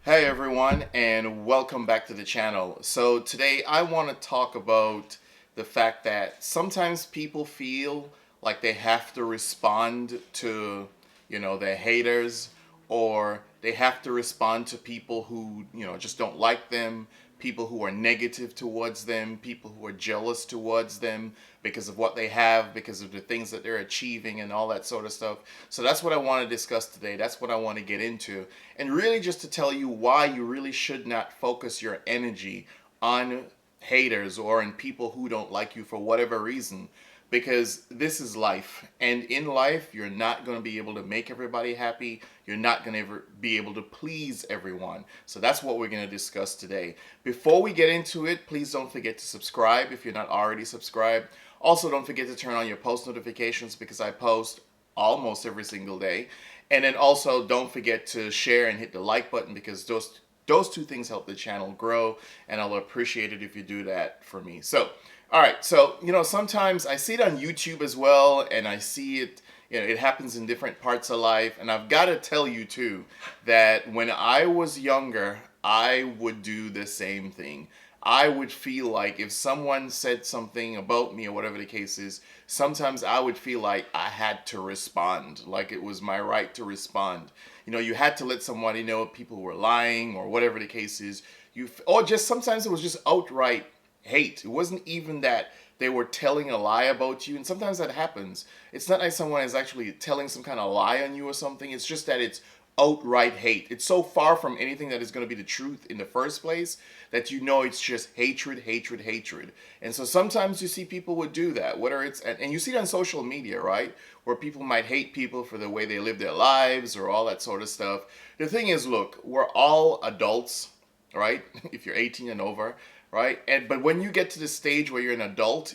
Hey everyone, and welcome back to the channel. So today I want to talk about the fact that sometimes people feel like they have to respond to, their haters, or they have to respond to people who, just don't like them, people who are negative towards them, people who are jealous towards them because of what they have, because of the things that they're achieving and all that sort of stuff. So that's what I want to discuss today. That's what I want to get into. And really just to tell you why you really should not focus your energy on haters or in people who don't like you for whatever reason, because this is life, and in life you're not going to be able to make everybody happy. You're not going to ever be able to please everyone. So that's what we're going to discuss today. Before we get into it, please don't forget to subscribe if you're not already subscribed. Also, don't forget to turn on your post notifications because I post almost every single day. And then also don't forget to share and hit the like button, because those two things help the channel grow, and I'll appreciate it if you do that for me. So, all right. So, sometimes I see it on YouTube as well, and I see it, it happens in different parts of life. And I've got to tell you too that when I was younger, I would do the same thing. I would feel like if someone said something about me or whatever the case is, sometimes I would feel like I had to respond, like it was my right to respond. You had to let somebody know if people were lying or whatever the case is. Or just sometimes it was just outright hate. It wasn't even that they were telling a lie about you, and sometimes that happens. It's not like someone is actually telling some kind of lie on you or something. It's just that it's outright hate. It's so far from anything that is going to be the truth in the first place that it's just hatred, hatred, hatred. And so sometimes you see people would do that, whether it's, and you see it on social media, right? Where people might hate people for the way they live their lives or all that sort of stuff. The thing is, look, we're all adults, right? If you're 18 and over, right? But when you get to the stage where you're an adult,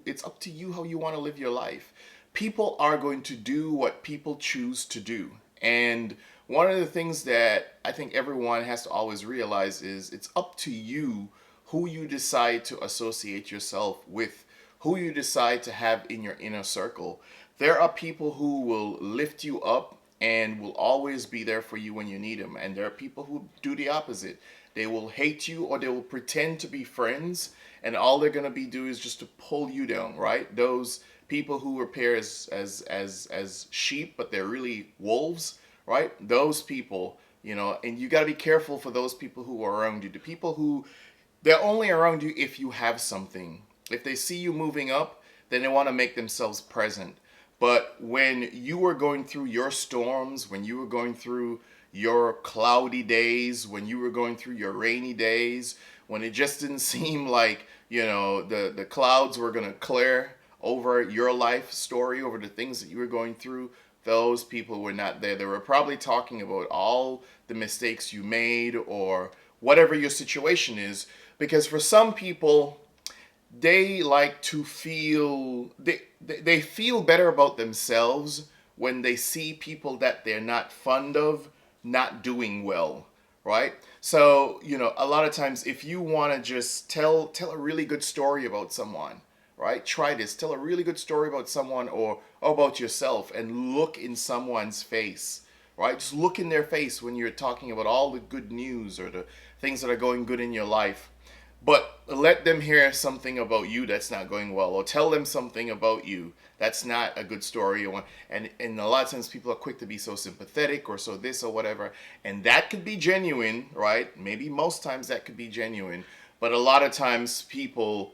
it's up to you how you want to live your life. People are going to do what people choose to do. And one of the things that I think everyone has to always realize is it's up to you who you decide to associate yourself with, who you decide to have in your inner circle. There are people who will lift you up and will always be there for you when you need them. And there are people who do the opposite. They will hate you, or they will pretend to be friends, and all they're gonna be do is just to pull you down, right? Those people who appear as sheep, but they're really wolves, right? Those people, and you got to be careful for those people who are around you. The people who they're only around you if you have something. If they see you moving up, then they want to make themselves present. But when you were going through your storms, when you were going through your cloudy days, when you were going through your rainy days, when it just didn't seem like, the clouds were going to clear over your life story, over the things that you were going through, those people were not there. They were probably talking about all the mistakes you made or whatever your situation is. Because for some people, they like to feel they feel better about themselves when they see people that they're not fond of not doing well, right? So a lot of times, if you want to just tell a really good story about someone, right? Try this. Tell a really good story about someone, or about yourself, and look in someone's face, right? Just look in their face when you're talking about all the good news or the things that are going good in your life. But let them hear something about you that's not going well, or tell them something about you that's not a good story. And a lot of times people are quick to be so sympathetic or so this or whatever, and that could be genuine, right? Maybe most times that could be genuine, but a lot of times people,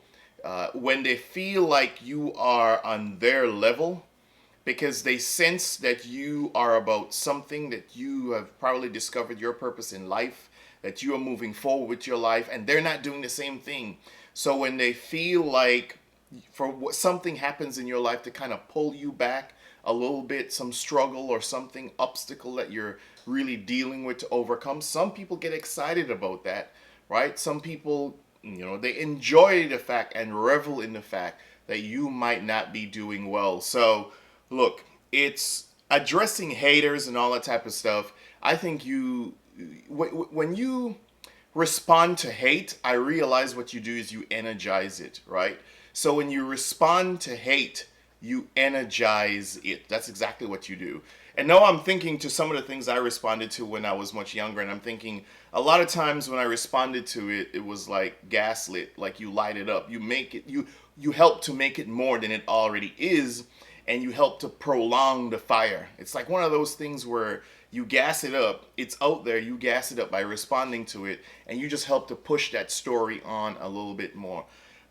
when they feel like you are on their level, because they sense that you are about something, that you have probably discovered your purpose in life, that you are moving forward with your life, and they're not doing the same thing. So when they feel like something happens in your life to kind of pull you back a little bit, some struggle or something obstacle that you're really dealing with to overcome, some people get excited about that, right? Some people, they enjoy the fact and revel in the fact that you might not be doing well. So look, it's addressing haters and all that type of stuff. I think when you respond to hate, I realize what you do is you energize it, right? So when you respond to hate, you energize it. That's exactly what you do. And now I'm thinking to some of the things I responded to when I was much younger, and I'm thinking a lot of times when I responded to it, it was like gaslit, like you light it up, you make it, you help to make it more than it already is, and you help to prolong the fire. It's like one of those things where you gas it up, it's out there, you gas it up by responding to it, and you just help to push that story on a little bit more.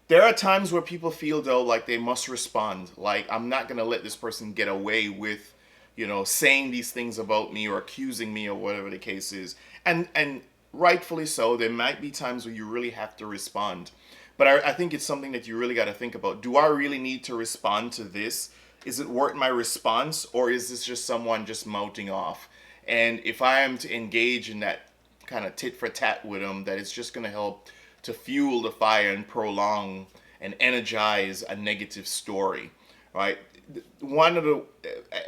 There are times where people feel though like they must respond. Like I'm not gonna let this person get away with, saying these things about me or accusing me or whatever the case is. And rightfully so. There might be times where you really have to respond. But I think it's something that you really got to think about. Do I really need to respond to this? Is it worth my response, or is this just someone just mouthing off? And if I am to engage in that kind of tit for tat with them, that it's just going to help to fuel the fire and prolong and energize a negative story, right? One of the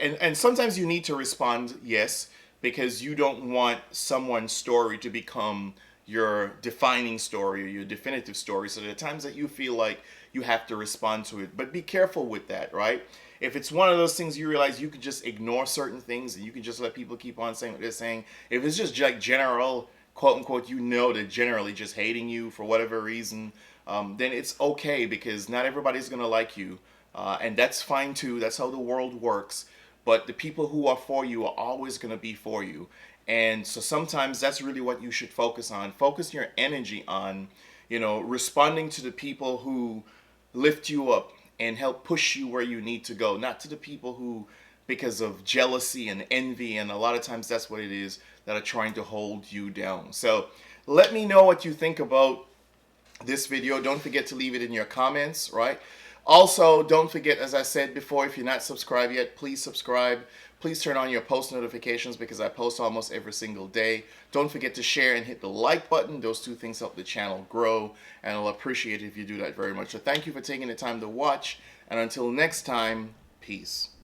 and sometimes you need to respond, yes, because you don't want someone's story to become your defining story or your definitive story. So there are times that you feel like you have to respond to it, but be careful with that, right? If it's one of those things you realize you could just ignore certain things and you can just let people keep on saying what they're saying. If it's just like general, quote unquote, they're generally just hating you for whatever reason, then it's okay because not everybody's gonna like you, and that's fine too. That's how the world works. But the people who are for you are always gonna be for you, and so sometimes that's really what you should focus on. Focus your energy on, responding to the people who lift you up and help push you where you need to go, not to the people who, because of jealousy and envy, and a lot of times that's what it is, that are trying to hold you down. So let me know what you think about this video. Don't forget to leave it in your comments, right? Also, don't forget, as I said before, if you're not subscribed yet, please subscribe. Please turn on your post notifications because I post almost every single day. Don't forget to share and hit the like button. Those two things help the channel grow, and I'll appreciate it if you do that very much. So thank you for taking the time to watch, and until next time, peace.